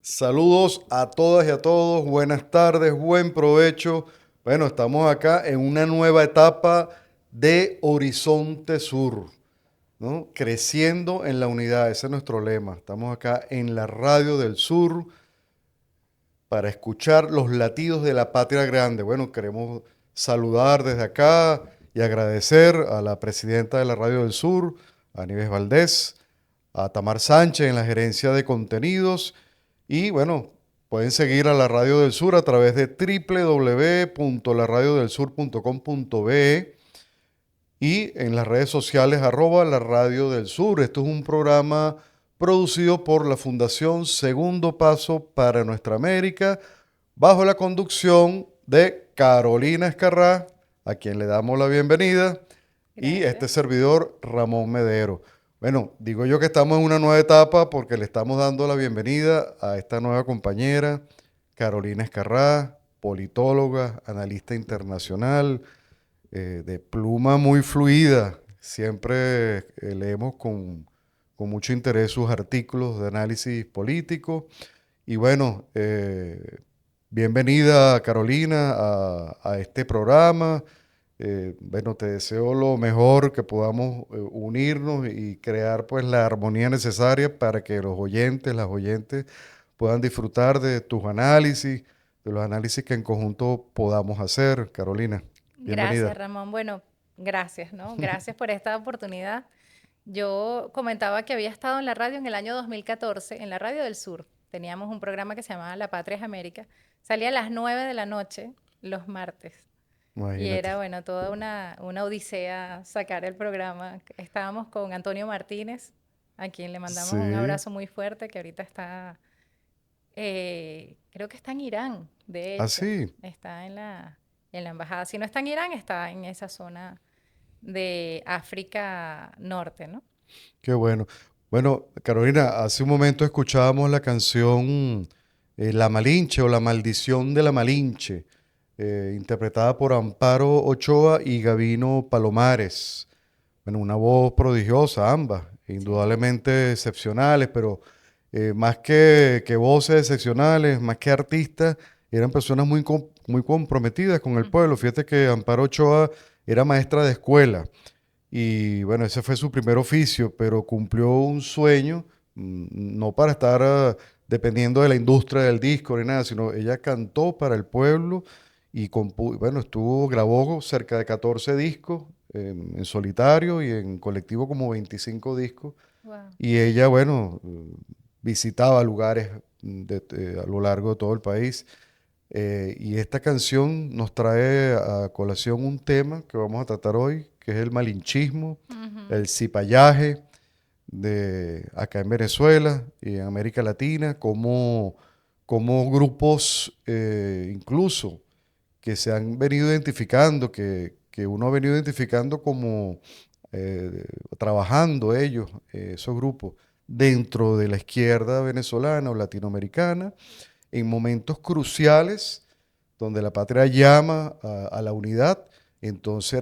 Saludos a todas y a todos, buenas tardes, buen provecho. Bueno, estamos acá en una nueva etapa de Horizonte Sur, ¿no? Creciendo en la unidad, ese es nuestro lema. Estamos acá en la Radio del Sur para escuchar los latidos de la patria grande. Bueno, queremos saludar desde acá y agradecer a la presidenta de la Radio del Sur, a Nieves Valdés, a Tamar Sánchez en la gerencia de contenidos. Y bueno, pueden seguir a la Radio del Sur a través de www.laradiodelsur.com.be y en las redes sociales @la Radio del Sur. Esto es un programa producido por la Fundación Segundo Paso para Nuestra América, bajo la conducción de Carolina Escarrá, a quien le damos la bienvenida, y este Gracias. servidor Ramón Medero. Bueno, digo yo que estamos en una nueva etapa porque le estamos dando la bienvenida a esta nueva compañera, Carolina Escarrá, politóloga, analista internacional, de pluma muy fluida. Siempre leemos con mucho interés sus artículos de análisis político. Y bueno, bienvenida Carolina a este programa. Bueno, te deseo lo mejor, que podamos unirnos y crear pues la armonía necesaria para que los oyentes, las oyentes puedan disfrutar de tus análisis, de los análisis que en conjunto podamos hacer. Carolina, Gracias, bienvenida. Ramón. Bueno, gracias, ¿no? Gracias por esta oportunidad. Yo comentaba que había estado en la radio en el año 2014, en la Radio del Sur. Teníamos un programa que se llamaba La Patria es América. Salía a las 9 de la noche los martes. Y Imagínate. era, bueno, toda una odisea sacar el programa. Estábamos con Antonio Martínez, a quien le mandamos un Sí, abrazo muy fuerte, que ahorita está, creo que está en Irán, de hecho. así, Está en la embajada. Si no está en Irán, está en esa zona de África Norte, ¿no? qué bueno. Bueno, Carolina, hace un momento escuchábamos la canción La Malinche o La Maldición de la Malinche, interpretada por Amparo Ochoa y Gavino Palomares. Bueno, una voz prodigiosa, ambas, Sí. indudablemente excepcionales, pero más que voces excepcionales, más que artistas, eran personas muy comprometidas con el pueblo. Ujú. Fíjate que Amparo Ochoa era maestra de escuela y bueno, ese fue su primer oficio, pero cumplió un sueño, no para estar dependiendo de la industria del disco ni nada, sino ella cantó para el pueblo y bueno, grabó cerca de 14 discos en solitario y en colectivo como 25 discos. Wow. Y ella, bueno, visitaba lugares a lo largo de todo el país. Y esta canción nos trae a colación un tema que vamos a tratar hoy, que es el malinchismo, Ujú. el cipallaje de acá en Venezuela y en América Latina, como grupos incluso que se han venido identificando, que uno ha venido identificando como trabajando ellos, esos grupos, dentro de la izquierda venezolana o latinoamericana, en momentos cruciales donde la patria llama a la unidad, entonces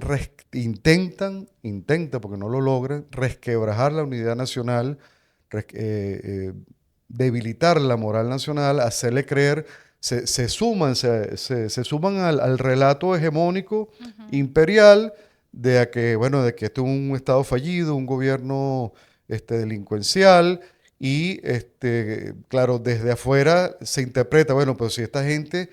intentan, porque no lo logran, resquebrajar la unidad nacional, debilitar la moral nacional, hacerle creer, se suman al relato hegemónico Ujú. imperial de que este es un Estado fallido, un gobierno delincuencial, y claro, desde afuera se interpreta, bueno, pero si esta gente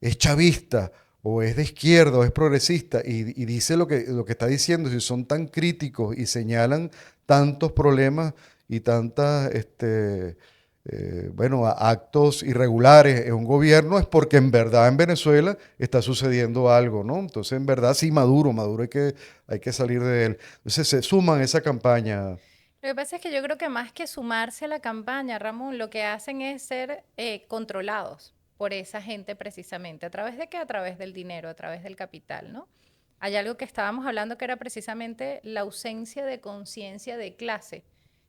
es chavista, o es de izquierda, o es progresista, y dice lo que está diciendo, si son tan críticos y señalan tantos problemas y tantas, bueno, actos irregulares en un gobierno, es porque en verdad en Venezuela está sucediendo algo, ¿no? Entonces, en verdad, sí, Maduro hay que salir de él. Entonces, se suman a esa campaña. Lo que pasa es que yo creo que más que sumarse a la campaña, Ramón, lo que hacen es ser controlados por esa gente precisamente. ¿A través de qué? A través del dinero, a través del capital, ¿no? Hay algo que estábamos hablando que era precisamente la ausencia de conciencia de clase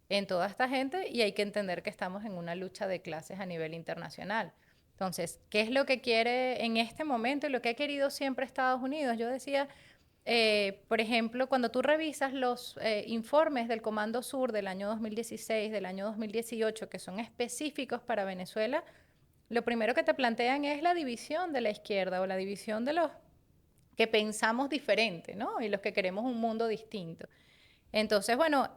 en toda esta gente y hay que entender que estamos en una lucha de clases a nivel internacional. Entonces, ¿qué es lo que quiere en este momento y lo que ha querido siempre Estados Unidos? Yo decía, por ejemplo, cuando tú revisas los informes del Comando Sur del año 2016, del año 2018, que son específicos para Venezuela, lo primero que te plantean es la división de la izquierda o la división de los que pensamos diferente, ¿no? Y los que queremos un mundo distinto. Entonces, bueno,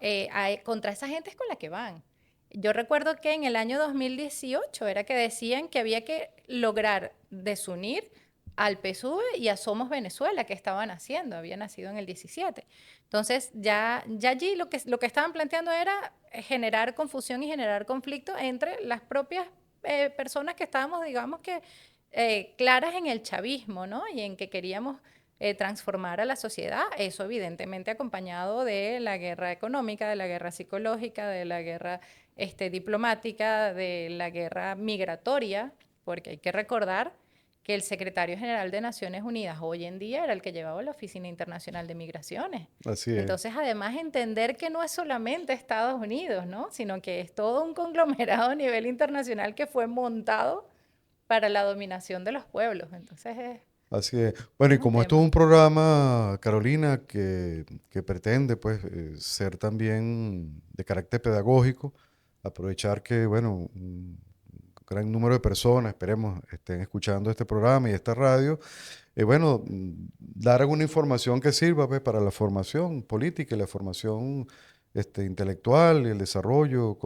contra esa gente es con la que van. Yo recuerdo que en el año 2018 era que decían que había que lograr desunir al PSUV y a Somos Venezuela, que estaban haciendo, había nacido en el 17. Entonces, ya allí lo que estaban planteando era generar confusión y generar conflicto entre las propias personas que estábamos, digamos que, claras en el chavismo, ¿no? Y en que queríamos transformar a la sociedad, eso evidentemente acompañado de la guerra económica, de la guerra psicológica, de la guerra diplomática, de la guerra migratoria, porque hay que recordar que el secretario general de Naciones Unidas hoy en día era el que llevaba la Oficina Internacional de Migraciones. Así es. Entonces, además, entender que no es solamente Estados Unidos, ¿no? Sino que es todo un conglomerado a nivel internacional que fue montado para la dominación de los pueblos. Entonces, Así es. Bueno, y es un como esto es tema. un programa, Carolina, que pretende pues ser también de carácter pedagógico, aprovechar que, bueno, un gran número de personas, esperemos, estén escuchando este programa y esta radio, bueno, dar alguna información que sirva pues, para la formación política y la formación intelectual y el desarrollo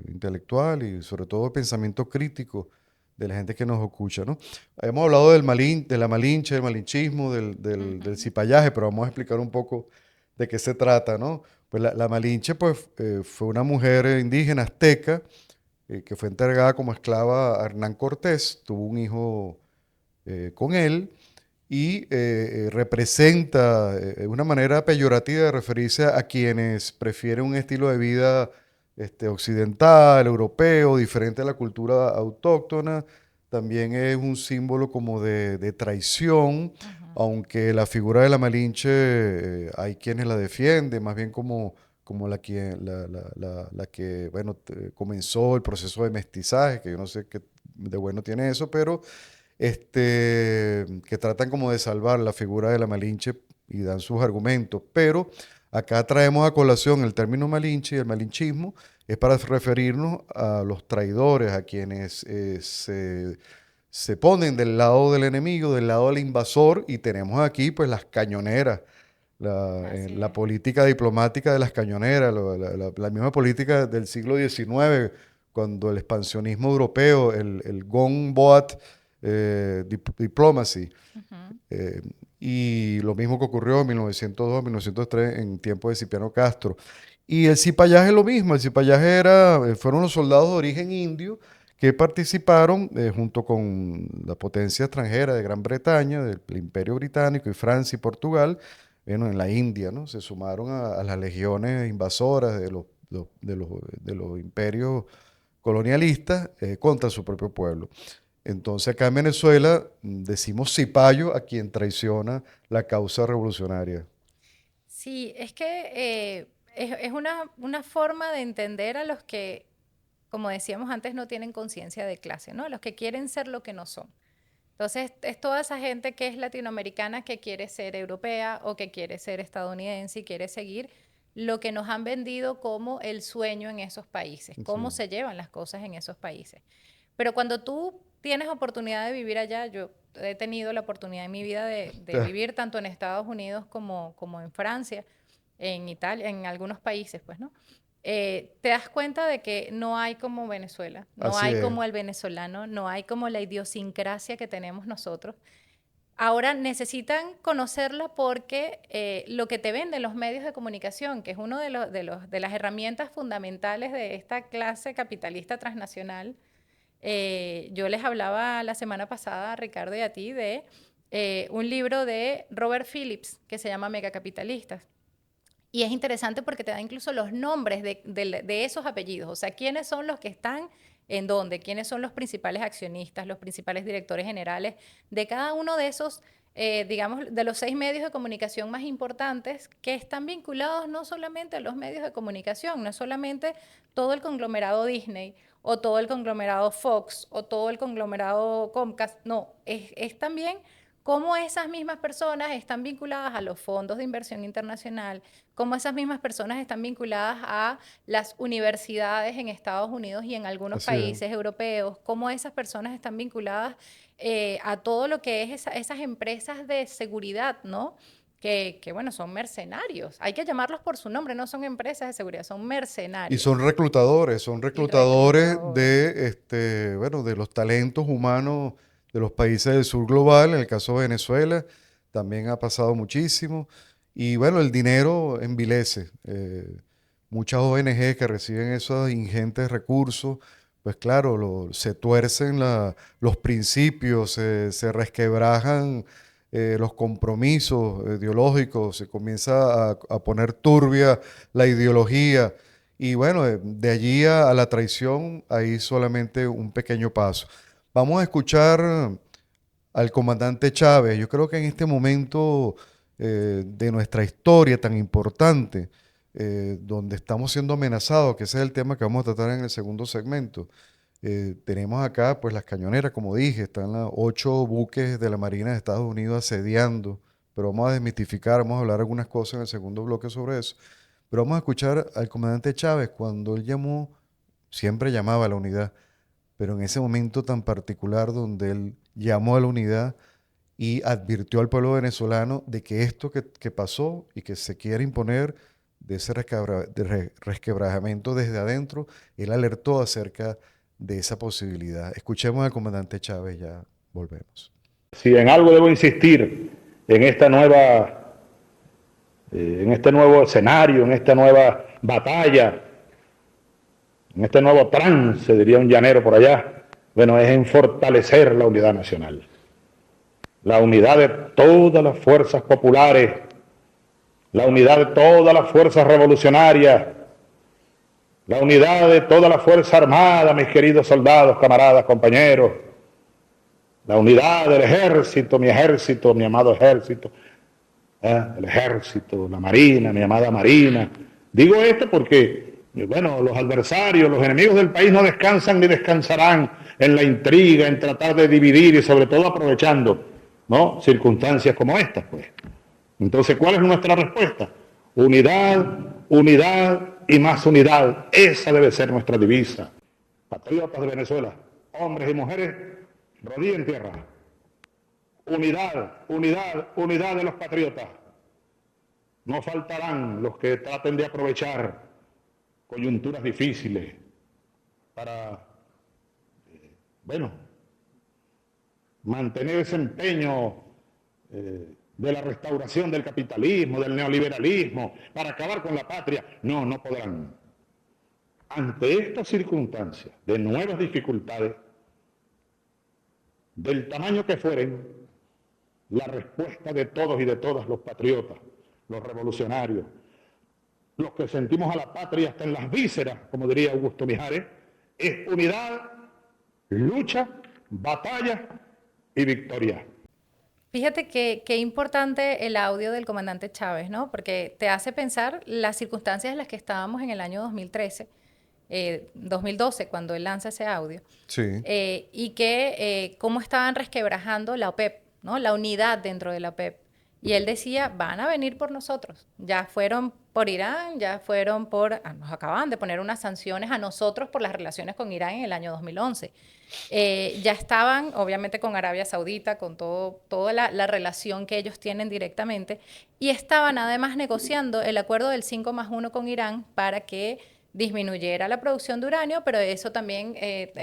intelectual y sobre todo el pensamiento crítico de la gente que nos escucha, ¿no? Hemos hablado de la Malinche, del malinchismo, del Ujú. cipallaje, pero vamos a explicar un poco de qué se trata, ¿no? Pues la Malinche pues, fue una mujer indígena azteca que fue entregada como esclava a Hernán Cortés, tuvo un hijo con él y representa una manera peyorativa de referirse a quienes prefieren un estilo de vida occidental, europeo, diferente a la cultura autóctona. También es un símbolo como de traición, Ujú. aunque la figura de la Malinche hay quienes la defienden, más bien como la que bueno, comenzó el proceso de mestizaje, que yo no sé qué de bueno tiene eso, pero que tratan como de salvar la figura de la Malinche y dan sus argumentos. Pero acá traemos a colación el término Malinche y el malinchismo, es para referirnos a los traidores, a quienes se ponen del lado del enemigo, del lado del invasor, y tenemos aquí pues las cañoneras. Así La es. política diplomática de las cañoneras, la misma política del siglo XIX, cuando el expansionismo europeo, el Gonboat Diplomacy, Ujú. eh, y lo mismo que ocurrió en 1902, 1903, en tiempo de Cipriano Castro. Y el cipallaje es lo mismo, el cipallaje fueron los soldados de origen indio que participaron junto con la potencia extranjera de Gran Bretaña, del Imperio Británico y Francia y Portugal, bueno, en la India, ¿no? Se sumaron a las legiones invasoras de los imperios colonialistas contra su propio pueblo. Entonces acá en Venezuela decimos cipayo a quien traiciona la causa revolucionaria. Sí, es que es una forma de entender a los que, como decíamos antes, no tienen conciencia de clase, ¿no? A los que quieren ser lo que no son. Entonces, es toda esa gente que es latinoamericana que quiere ser europea o que quiere ser estadounidense y quiere seguir lo que nos han vendido como el sueño en esos países, cómo Sí. se llevan las cosas en esos países. Pero cuando tú tienes oportunidad de vivir allá, yo he tenido la oportunidad en mi vida de vivir tanto en Estados Unidos como en Francia, en Italia, en algunos países, pues, ¿no? Te das cuenta de que no hay como Venezuela, no Así hay es. como el venezolano, no hay como la idiosincrasia que tenemos nosotros. Ahora necesitan conocerla porque lo que te venden los medios de comunicación, que es una de las herramientas fundamentales de esta clase capitalista transnacional, yo les hablaba la semana pasada a Ricardo y a ti de un libro de Robert Phillips que se llama Megacapitalistas. Y es interesante porque te da incluso los nombres de esos apellidos, o sea, quiénes son los que están en dónde, quiénes son los principales accionistas, los principales directores generales de cada uno de esos, digamos, de los 6 medios de comunicación más importantes que están vinculados no solamente a los medios de comunicación, no es solamente todo el conglomerado Disney o todo el conglomerado Fox o todo el conglomerado Comcast, no, es también cómo esas mismas personas están vinculadas a los fondos de inversión internacional, cómo esas mismas personas están vinculadas a las universidades en Estados Unidos y en algunos Así es. países europeos, cómo esas personas están vinculadas a todo lo que es esas empresas de seguridad, ¿no? Bueno, son mercenarios. Hay que llamarlos por su nombre, no son empresas de seguridad, son Y mercenarios son y reclutadores reclutadores. de, bueno, de los talentos humanos de los países del sur global. En el caso de Venezuela también ha pasado muchísimo. Y bueno, el dinero envilece. Muchas ONG que reciben esos ingentes recursos, pues claro, se tuercen los principios, se resquebrajan los compromisos ideológicos, se comienza a poner turbia la ideología. Y bueno, de allí a la traición hay solamente un pequeño paso. Vamos a escuchar al comandante Chávez. Yo creo que en este momento de nuestra historia tan importante, donde estamos siendo amenazados, que ese es el tema que vamos a tratar en el segundo segmento, tenemos acá pues las cañoneras, como dije, están los 8 buques de la Marina de Estados Unidos asediando, pero vamos a desmitificar, vamos a hablar algunas cosas en el segundo bloque sobre eso. Pero vamos a escuchar al comandante Chávez cuando él llamó, siempre llamaba a la unidad, pero en ese momento tan particular donde él llamó a la unidad y advirtió al pueblo venezolano de que esto que pasó y que se quiere imponer de ese resquebrajamiento desde adentro, él alertó acerca de esa posibilidad. Escuchemos al comandante Chávez, ya volvemos. Si en algo debo insistir en esta nueva, en este nuevo escenario, en esta nueva batalla, en este nuevo trance, diría un llanero por allá, bueno, es en fortalecer la unidad nacional. La unidad de todas las fuerzas populares, la unidad de todas las fuerzas revolucionarias, la unidad de toda la fuerza armada, mis queridos soldados, camaradas, compañeros, la unidad del ejército, mi amado ejército, el ejército, la marina, mi amada marina. Digo esto porque, bueno, los adversarios, los enemigos del país no descansan ni descansarán en la intriga, en tratar de dividir y sobre todo aprovechando, ¿no?, circunstancias como estas, pues. Entonces, ¿cuál es nuestra respuesta? Unidad, unidad y más unidad. Esa debe ser nuestra divisa. Patriotas de Venezuela, hombres y mujeres, rodilla en tierra. Unidad, unidad, unidad de los patriotas. No faltarán los que traten de aprovechar coyunturas difíciles para, bueno, mantener ese empeño de la restauración del capitalismo, del neoliberalismo, para acabar con la patria. No, no podrán. Ante estas circunstancias de nuevas dificultades, del tamaño que fueren, la respuesta de todos y de todas los patriotas, los revolucionarios, los que sentimos a la patria hasta en las vísceras, como diría Augusto Mijares, es unidad, lucha, batalla y victoria. Fíjate qué importante el audio del comandante Chávez, ¿no? Porque te hace pensar las circunstancias en las que estábamos en el año 2013, 2012, cuando él lanza ese audio, Sí. y cómo estaban resquebrajando la OPEP, ¿no? La unidad dentro de la OPEP. Y él decía, van a venir por nosotros. Ya fueron por Irán, ya fueron nos acaban de poner unas sanciones a nosotros por las relaciones con Irán en el año 2011. Ya estaban, obviamente, con Arabia Saudita, con toda la relación que ellos tienen directamente, y estaban además negociando el acuerdo del 5+1 con Irán para que disminuyera la producción de uranio, pero eso también,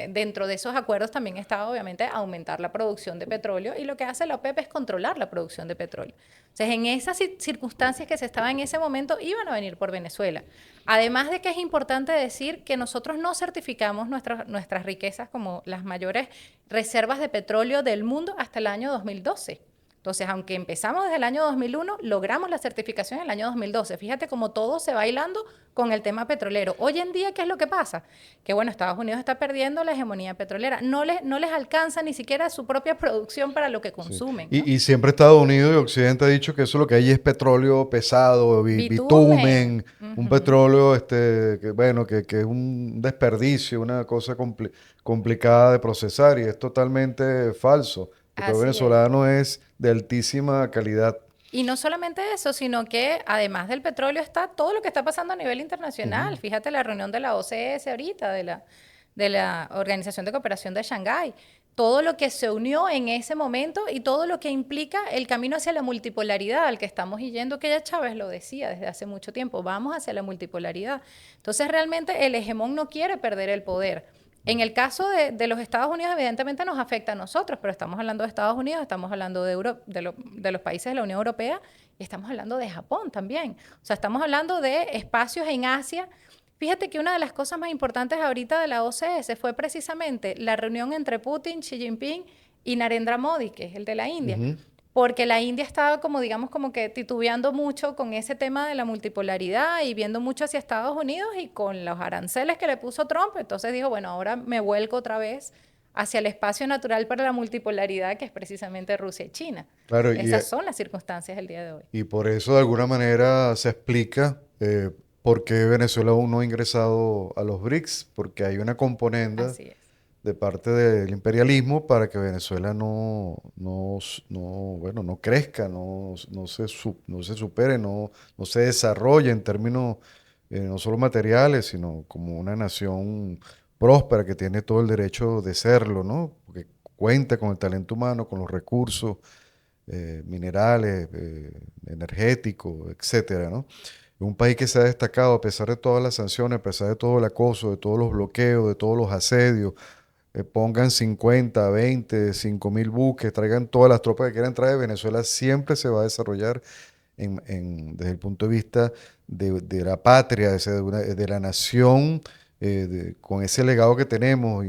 dentro de esos acuerdos también estaba obviamente aumentar la producción de petróleo, y lo que hace la OPEP es controlar la producción de petróleo. Entonces, en esas circunstancias que se estaban en ese momento, iban a venir por Venezuela. Además de que es importante decir que nosotros no certificamos nuestras riquezas como las mayores reservas de petróleo del mundo hasta el año 2012. Entonces, aunque empezamos desde el año 2001, logramos la certificación en el año 2012. Fíjate cómo todo se va hilando con el tema petrolero. Hoy en día, ¿qué es lo que pasa? Que bueno, Estados Unidos está perdiendo la hegemonía petrolera. No les alcanza ni siquiera su propia producción para lo que Sí. consumen, ¿no? Y siempre Estados Unidos y Occidente ha dicho que eso lo que hay es petróleo pesado, Bitumen. bitumen, un petróleo que, bueno, que es un desperdicio, una cosa complicada de procesar, y es totalmente falso. petróleo Así es. venezolano es de altísima calidad. Y no solamente eso, sino que además del petróleo está todo lo que está pasando a nivel internacional. Fíjate la reunión de la OCS ahorita, de la Organización de Cooperación de Shanghái. Todo lo que se unió en ese momento y todo lo que implica el camino hacia la multipolaridad al que estamos yendo, que ya Chávez lo decía desde hace mucho tiempo, vamos hacia la multipolaridad. Entonces realmente el hegemón no quiere perder el poder. En el caso de los Estados Unidos, evidentemente nos afecta a nosotros, pero estamos hablando de Estados Unidos, estamos hablando de los países de la Unión Europea y estamos hablando de Japón también. O sea, estamos hablando de espacios en Asia. Fíjate que una de las cosas más importantes ahorita de la OCS fue precisamente la reunión entre Putin, Xi Jinping y Narendra Modi, que es el de la India. Porque la India estaba como, digamos, como que titubeando mucho con ese tema de la multipolaridad y viendo mucho hacia Estados Unidos y con los aranceles que le puso Trump. Entonces dijo, bueno, ahora me vuelco otra vez hacia el espacio natural para la multipolaridad, que es precisamente Rusia y China. Claro, Esas son las circunstancias del día de hoy. y por eso de alguna manera se explica por qué Venezuela aún no ha ingresado a los BRICS, porque hay una componenda Así es. de parte del imperialismo para que Venezuela bueno, no crezca, no se supere, no se desarrolle en términos no solo materiales, sino como una nación próspera que tiene todo el derecho de serlo, ¿no? Porque cuenta con el talento humano, con los recursos minerales, energéticos, etcétera, ¿no? Un país que se ha destacado a pesar de todas las sanciones, a pesar de todo el acoso, de todos los bloqueos, de todos los asedios, pongan 50, 20, 5.000 buques, traigan todas las tropas que quieran traer, Venezuela siempre se va a desarrollar desde el punto de vista de la patria, de la nación, con ese legado que tenemos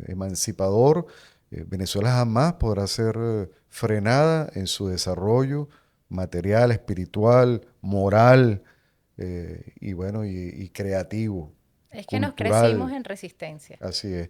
emancipador. Venezuela jamás podrá ser frenada en su desarrollo material, espiritual, moral, y bueno, y creativo, Es que nos crecimos cultural. en resistencia. Así es.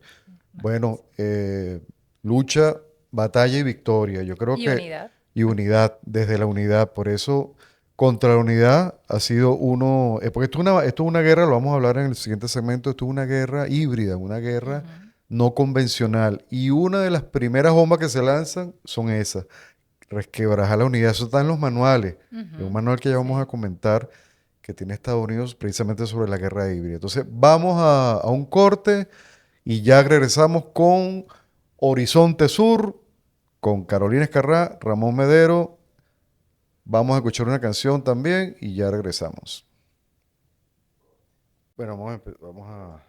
Nos Bueno, crecimos. lucha, batalla y victoria. Yo creo Y que, unidad. y unidad, desde la unidad. Por eso, contra la unidad ha sido uno, porque esto es una guerra, lo vamos a hablar en el siguiente segmento, esto es una guerra híbrida, una guerra no convencional. Y una de las primeras bombas que se lanzan son esas, resquebrajar la unidad. Eso está en los manuales. Es un manual que ya vamos a Sí. comentar que tiene Estados Unidos precisamente sobre la guerra híbrida. Entonces, vamos a un corte y ya regresamos con Horizonte Sur, con Carolina Escarrá, Ramón Medero. Vamos a escuchar una canción también y ya regresamos. Bueno, vamos a...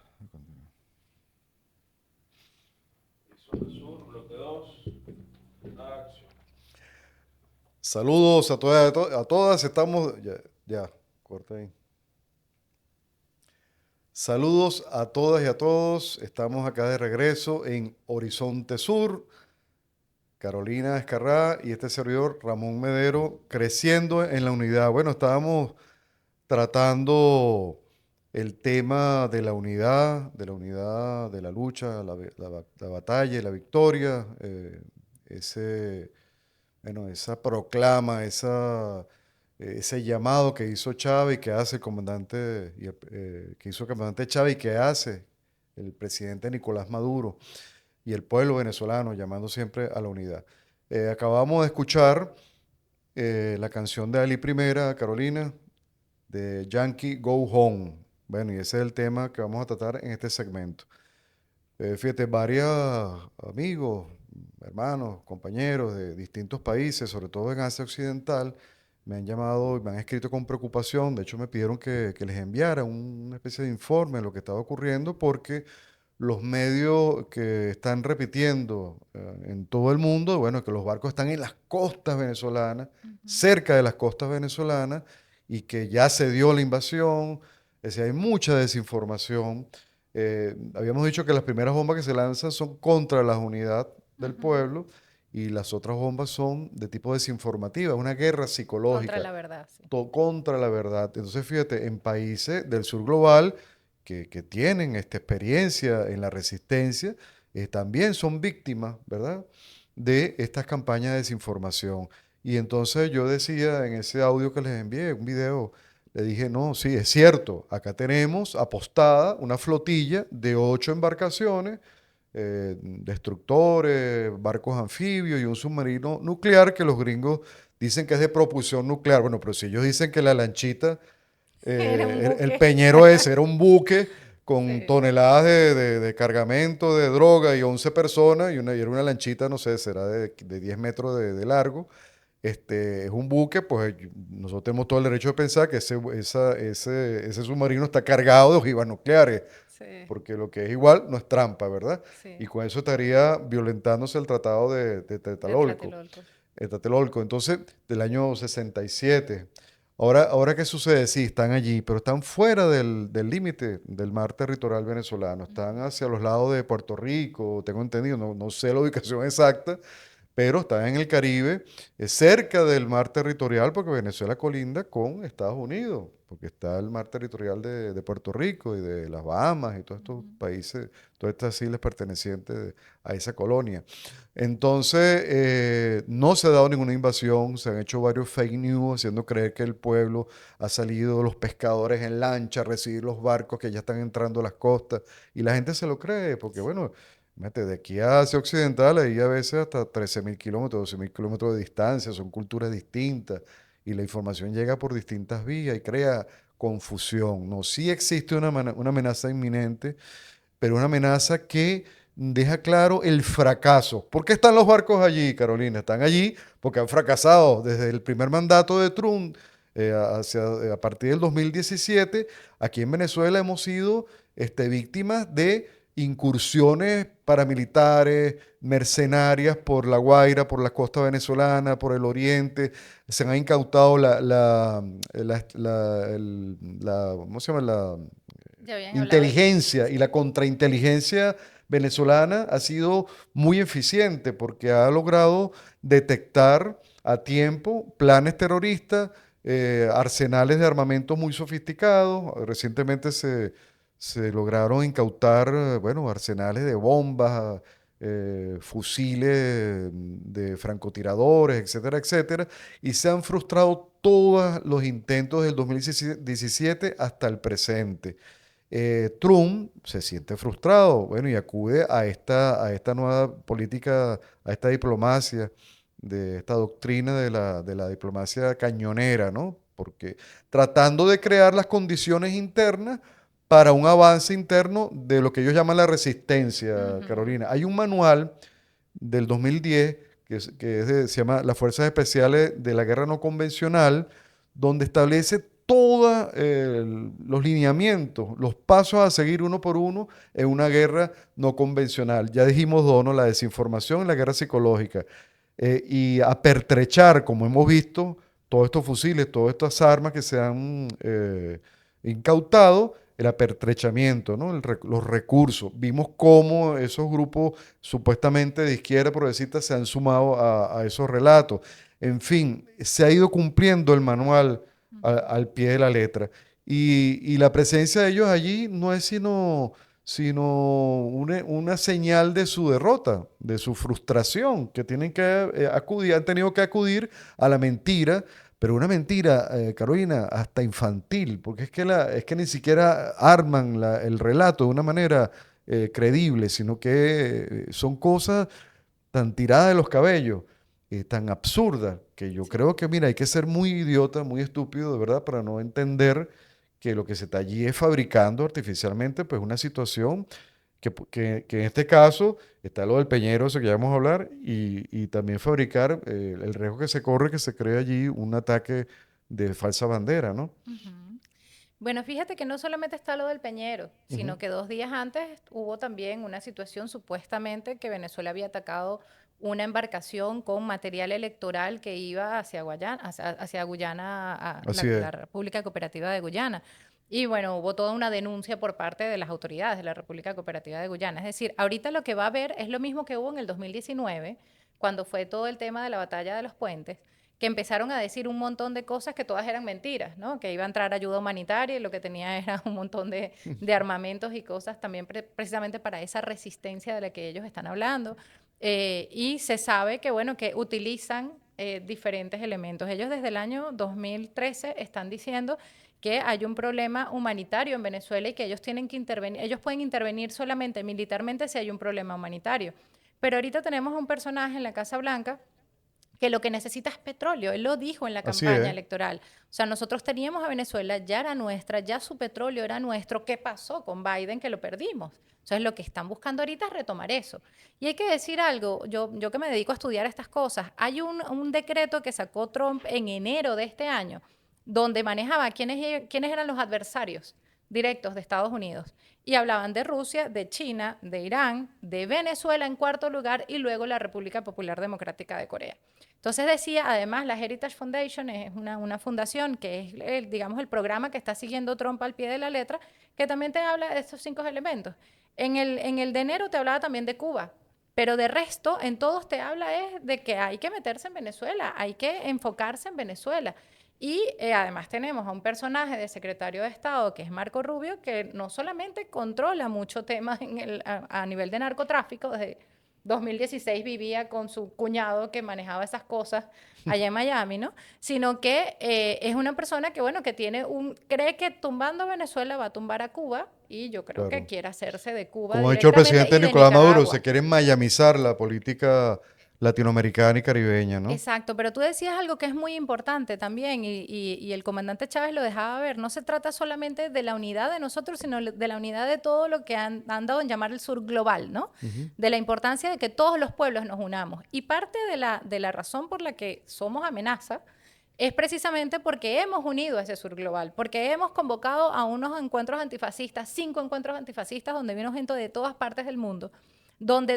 Horizonte Sur, bloque 2, acción. Saludos a todas, a todas, estamos... Ya, corta ahí. Saludos a todas y a todos, estamos acá de regreso en Horizonte Sur. Carolina Escarrá y este servidor Ramón Medero, creciendo en la unidad. Bueno, estábamos tratando el tema de la lucha, la batalla y la victoria, esa proclama, ese llamado que hizo Chávez y que hace el comandante, que hizo el comandante Chávez y que hace el presidente Nicolás Maduro y el pueblo venezolano llamando siempre a la unidad. Acabamos de escuchar la canción de Ali Primera, Carolina, de Yankee Go Home. Bueno, y ese es el tema que vamos a tratar en este segmento. Fíjate, varios amigos, hermanos, compañeros de distintos países, sobre todo en Asia Occidental, me han llamado y me han escrito con preocupación. De hecho, me pidieron que les enviara una especie de informe de lo que estaba ocurriendo porque los medios que están repitiendo en todo el mundo, bueno, que los barcos están en las costas venezolanas, cerca de las costas venezolanas, y que ya se dio la invasión. Es decir, hay mucha desinformación. Habíamos dicho que las primeras bombas que se lanzan son contra la unidad del pueblo y las otras bombas son de tipo desinformativa, una guerra Contra psicológica la verdad, sí. contra la verdad. Entonces, fíjate, en países del sur global que tienen esta experiencia en la resistencia, también son víctimas, ¿verdad?, de estas campañas de desinformación. Y entonces yo decía en ese audio que les envié, un video, le dije, no, sí, es cierto, acá tenemos apostada una flotilla de 8 embarcaciones destructores, barcos anfibios y un submarino nuclear que los gringos dicen que es de propulsión nuclear. Bueno, pero si ellos dicen que la lanchita, Era un el buque. peñero ese era un buque con Sí, toneladas de cargamento, de droga y 11 personas y era una lanchita, no sé, será de 10 metros de largo. Es un buque, pues nosotros tenemos todo el derecho de pensar que ese submarino está cargado de ojivas nucleares, sí, porque lo que es igual no es trampa, ¿verdad? Y sí. con eso estaría violentándose el tratado de De Tlatelolco. Tlatelolco. Tlatelolco, entonces, del año 67. Ahora, ¿qué sucede? Sí, están allí, pero están fuera del límite del mar territorial venezolano. Están Ujú. hacia los lados de Puerto Rico, tengo entendido, no sé la ubicación exacta, pero está en el Caribe, cerca del mar territorial, porque Venezuela colinda con Estados Unidos, porque está el mar territorial de Puerto Rico y de las Bahamas y todos estos Ujú. países, todas estas islas pertenecientes a esa colonia. Entonces, no se ha dado ninguna invasión, se han hecho varios fake news haciendo creer que el pueblo ha salido, los pescadores en lancha a recibir los barcos que ya están entrando a las costas, y la gente se lo cree, porque bueno, mete, de aquí a Asia Occidental, ahí a veces hasta 13.000 kilómetros, 12.000 kilómetros de distancia, son culturas distintas y la información llega por distintas vías y crea confusión. No, sí existe una amenaza inminente, pero una amenaza que deja claro el fracaso. ¿Por qué están los barcos allí, Carolina? Están allí porque han fracasado desde el primer mandato de Trump. A partir del 2017, aquí en Venezuela hemos sido víctimas de incursiones paramilitares, mercenarias por La Guaira, por la costa venezolana, por el oriente. Se han incautado ¿cómo se llama? La Ya habían hablado de inteligencia, y la sí. contrainteligencia venezolana ha sido muy eficiente porque ha logrado detectar a tiempo planes terroristas, arsenales de armamentos muy sofisticados. Recientemente se lograron incautar, bueno, arsenales de bombas, fusiles de francotiradores, etcétera, etcétera, y se han frustrado todos los intentos del 2017 hasta el presente. Trump se siente frustrado, bueno, y acude a esta nueva política, a esta diplomacia, de esta doctrina de la diplomacia cañonera, ¿no? Porque tratando de crear las condiciones internas para un avance interno de lo que ellos llaman la resistencia, Ujú. Carolina. Hay un manual del 2010 se llama Las Fuerzas Especiales de la Guerra No Convencional, donde establece todos los lineamientos, los pasos a seguir uno por uno en una guerra no convencional. Ya dijimos dos, ¿no? La desinformación y la guerra psicológica. Y a pertrechar, como hemos visto, todos estos fusiles, todas estas armas que se han incautado, el apertrechamiento, ¿no? Los recursos. Vimos cómo esos grupos supuestamente de izquierda progresista se han sumado a esos relatos. En fin, se ha ido cumpliendo el manual al pie de la letra. Y la presencia de ellos allí no es sino una señal de su derrota, de su frustración, que tienen que acudir, han tenido que acudir a la mentira, pero una mentira, Carolina, hasta infantil, porque es que ni siquiera arman el relato de una manera creíble, sino que son cosas tan tiradas de los cabellos, tan absurdas, que yo Sí. creo que, mira, hay que ser muy idiota, muy estúpido, de verdad, para no entender que lo que se está allí es fabricando artificialmente, pues una situación que en este caso está lo del Peñero, eso que ya vamos a hablar, y también fabricar el riesgo que se corre que se cree allí un ataque de falsa bandera, ¿no? Ujú. Bueno, fíjate que no solamente está lo del Peñero, Ujú. sino que 2 días antes hubo también una situación supuestamente que Venezuela había atacado una embarcación con material electoral que iba hacia Guyana, hacia Guyana, a Así la es. República Cooperativa de Guyana. Y bueno, hubo toda una denuncia por parte de las autoridades de la República Cooperativa de Guyana. Es decir, ahorita lo que va a haber es lo mismo que hubo en el 2019, cuando fue todo el tema de la batalla de los puentes, que empezaron a decir un montón de cosas que todas eran mentiras, ¿no? Que iba a entrar ayuda humanitaria y lo que tenía era un montón de armamentos y cosas también precisamente para esa resistencia de la que ellos están hablando. Y se sabe que, bueno, que utilizan diferentes elementos. Ellos desde el año 2013 están diciendo que hay un problema humanitario en Venezuela y que ellos tienen que intervenir, ellos pueden intervenir solamente militarmente si hay un problema humanitario. Pero ahorita tenemos un personaje en la Casa Blanca que lo que necesita es petróleo. Él lo dijo en la Así campaña es. electoral. O sea, nosotros teníamos a Venezuela, ya era nuestra, ya su petróleo era nuestro. ¿Qué pasó con Biden que lo perdimos? Entonces, lo que están buscando ahorita es retomar eso. Y hay que decir algo, yo que me dedico a estudiar estas cosas, hay un decreto que sacó Trump en enero de este año, donde manejaba quiénes eran los adversarios directos de Estados Unidos. Y hablaban de Rusia, de China, de Irán, de Venezuela en cuarto lugar y luego la República Popular Democrática de Corea. Entonces decía, además, la Heritage Foundation es una fundación que es, digamos, el programa que está siguiendo Trump al pie de la letra, que también te habla de estos 5 elementos. En el de enero te hablaba también de Cuba, pero de resto, en todos te habla es de que hay que meterse en Venezuela, hay que enfocarse en Venezuela. Y además tenemos a un personaje de secretario de Estado, que es Marco Rubio, que no solamente controla muchos temas a nivel de narcotráfico, desde 2016 vivía con su cuñado que manejaba esas cosas allá en Miami, ¿no? Sino que es una persona que, bueno, que cree que tumbando Venezuela va a tumbar a Cuba y yo creo que Claro. quiere hacerse de Cuba Como ha dicho el directamente presidente y de Nicolás Maduro, se Nicaragua. quiere mayamizar la política latinoamericana y caribeña, ¿no? Exacto, pero tú decías algo que es muy importante también y el comandante Chávez lo dejaba ver. No se trata solamente de la unidad de nosotros, sino de la unidad de todo lo que han dado en llamar el sur global, ¿no? Ujú. De la importancia de que todos los pueblos nos unamos. Y parte de la razón por la que somos amenaza es precisamente porque hemos unido a ese sur global, porque hemos convocado a unos encuentros antifascistas, 5 encuentros antifascistas donde vino gente de todas partes del mundo, donde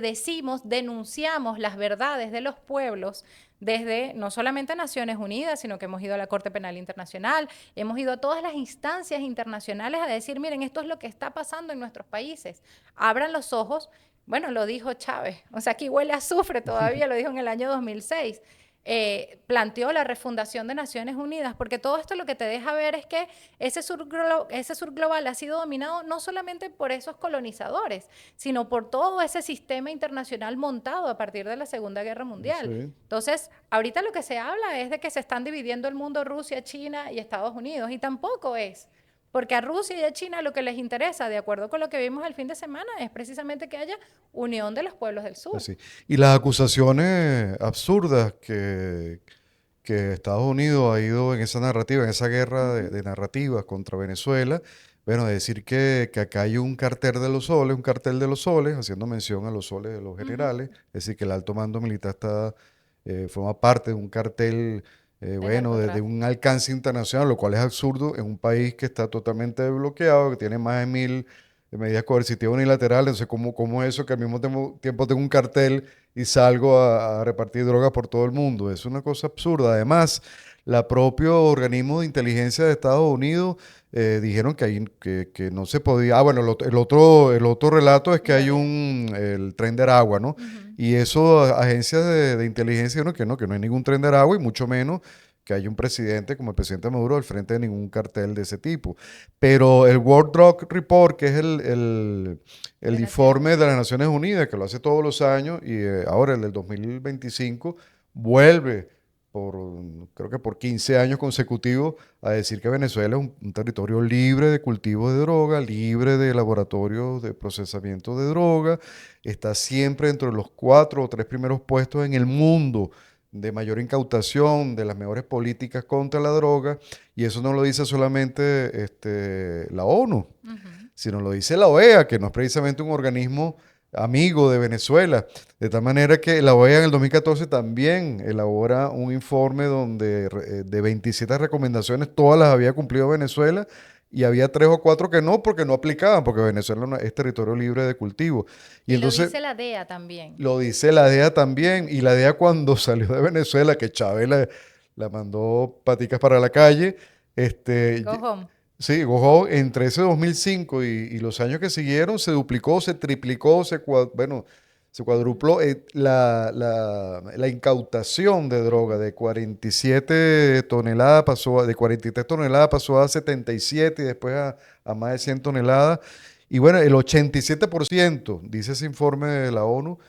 denunciamos las verdades de los pueblos desde no solamente Naciones Unidas, sino que hemos ido a la Corte Penal Internacional, hemos ido a todas las instancias internacionales a decir, miren, esto es lo que está pasando en nuestros países, abran los ojos. Bueno, lo dijo Chávez, o sea, aquí huele a azufre todavía, lo dijo en el año 2006. Planteó la refundación de Naciones Unidas, porque todo esto lo que te deja ver es que ese sur global ha sido dominado no solamente por esos colonizadores, sino por todo ese sistema internacional montado a partir de la Segunda Guerra Mundial. Sí. Entonces, ahorita lo que se habla es de que se están dividiendo el mundo Rusia, China y Estados Unidos, y tampoco es. Porque a Rusia y a China lo que les interesa, de acuerdo con lo que vimos el fin de semana, es precisamente que haya unión de los pueblos del sur. Así. Y las acusaciones absurdas que Estados Unidos ha ido en esa narrativa, en esa guerra de narrativas contra Venezuela, bueno, decir que acá hay un cartel de los soles, un cartel de los soles, haciendo mención a los soles de los generales, es decir, que el alto mando militar forma parte de un cartel, bueno, de narcotráfico. un alcance internacional, lo cual es absurdo en un país que está totalmente bloqueado, que tiene más de 1000 medidas coercitivas unilaterales. Entonces, ¿cómo es eso que al mismo tiempo tengo un cartel y salgo a repartir drogas por todo el mundo? Es una cosa absurda. Además, la propio organismo de inteligencia de Estados Unidos dijeron que no se podía. Ah, bueno, el otro relato es que hay el tren de Aragua, ¿no? Ujú. Y eso, agencias de inteligencia dijeron que no hay ningún tren de Aragua y mucho menos que haya un presidente como el presidente Maduro al frente de ningún cartel de ese tipo. Pero el World Drug Report, que es el De Naciones informe de las Unidas. Naciones Unidas, que lo hace todos los años, y ahora el del 2025, vuelve creo que por 15 años consecutivos a decir que Venezuela es un territorio libre de cultivo de droga, libre de laboratorios de procesamiento de droga, está siempre entre los 4 o 3 primeros puestos en el mundo de mayor incautación, de las mejores políticas contra la droga, y eso no lo dice solamente la ONU, Ujú. sino lo dice la OEA, que no es precisamente un organismo amigo de Venezuela. De tal manera que la OEA en el 2014 también elabora un informe donde de 27 recomendaciones todas las había cumplido Venezuela y había 3 o 4 que no, porque no aplicaban, porque Venezuela no es territorio libre de cultivo. Y Y lo entonces dice la DEA también. lo dice la DEA también, y la DEA cuando salió de Venezuela, que Chávez la mandó paticas para la calle, Go home. sí, Gojó, entre ese 2005 y los años que siguieron, se duplicó, se triplicó, bueno, se cuadrupló la incautación de droga de 47 toneladas, de 43 toneladas pasó a 77 y después a más de 100 toneladas. Y bueno, el 87%, dice ese informe de la ONU,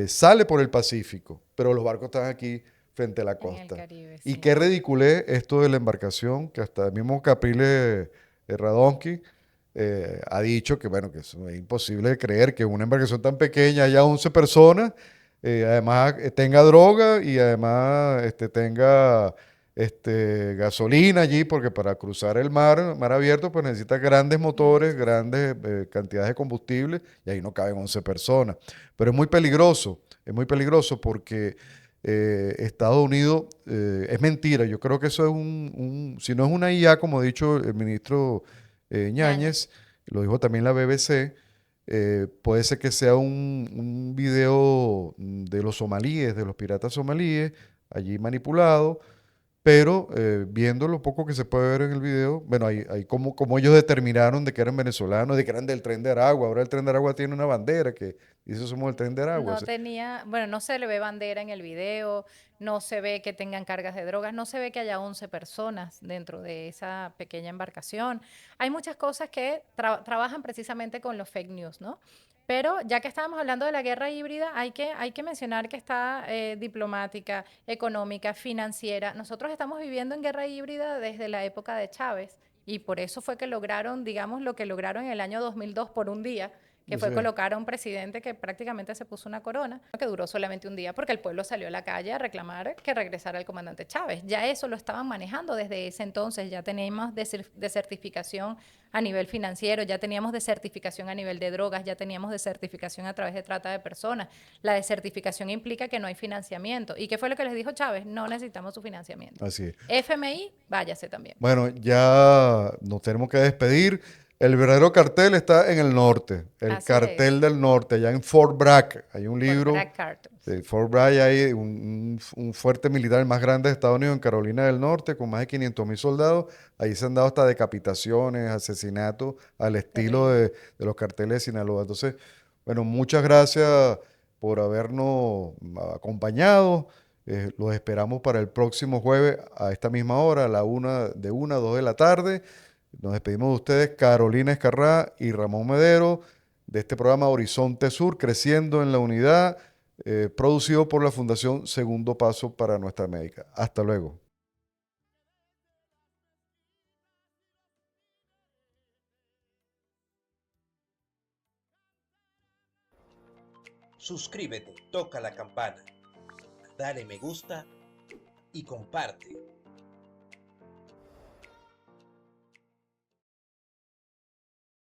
sale por el Pacífico, pero los barcos están aquí frente a la En el costa. Caribe, Y sí. qué ridiculez esto de la embarcación, que hasta el mismo Capriles Radonsky ha dicho que, bueno, que eso es imposible de creer que una embarcación tan pequeña haya 11 personas, además tenga droga y además tenga gasolina allí, porque para cruzar el mar abierto, pues necesita grandes motores, Muchísimo. grandes cantidades de combustible, y ahí no caben 11 personas. Pero es muy peligroso porque Estados Unidos es mentira. Yo creo que eso es si no es una IA, como ha dicho el ministro Ñañez. Ñáñez, lo dijo también la BBC, puede ser que sea un video de los somalíes, de los piratas somalíes, allí manipulado, pero viendo lo poco que se puede ver en el video, bueno, ahí como ellos determinaron de que eran venezolanos, de que eran del Tren de Aragua. Ahora el Tren de Aragua tiene una bandera que dice somos el Tren de Aragua. O No sea, tenía, bueno, no se le ve bandera en el video, no se ve que tengan cargas de drogas, no se ve que haya 11 personas dentro de esa pequeña embarcación. Hay muchas cosas que trabajan precisamente con los fake news, ¿no? Pero ya que estábamos hablando de la guerra híbrida, hay que mencionar que está diplomática, económica, financiera. Nosotros estamos viviendo en guerra híbrida desde la época de Chávez y por eso fue que lograron, digamos, lo que lograron en el año 2002 por un día, que fue sí. colocar a un presidente que prácticamente se puso una corona, que duró solamente un día porque el pueblo salió a la calle a reclamar que regresara el comandante Chávez. Ya eso lo estaban manejando desde ese entonces, ya teníamos desertificación a nivel financiero, ya teníamos desertificación a nivel de drogas, ya teníamos desertificación a través de trata de personas. La desertificación implica que no hay financiamiento. ¿Y qué fue lo que les dijo Chávez? No necesitamos su financiamiento. Así es. FMI, váyase también. Bueno, ya nos tenemos que despedir. El verdadero cartel está en el norte, el Así es, cartel del norte, allá en Fort Bragg. Hay un por libro Bragg Carter. de Fort Bragg, hay un fuerte militar, el más grande de Estados Unidos, en Carolina del Norte, con más de 500.000 soldados. Ahí se han dado hasta decapitaciones, asesinatos, al estilo Terrible. de los carteles de Sinaloa. Entonces, bueno, muchas gracias por habernos acompañado. Los esperamos para el próximo jueves a esta misma hora, a la 2 de la tarde. Nos despedimos de ustedes, Carolina Escarrá y Ramón Medero, de este programa Horizonte Sur, Creciendo en la Unidad, producido por la Fundación Segundo Paso para Nuestra América. Hasta luego. Suscríbete, toca la campana, dale me gusta y comparte.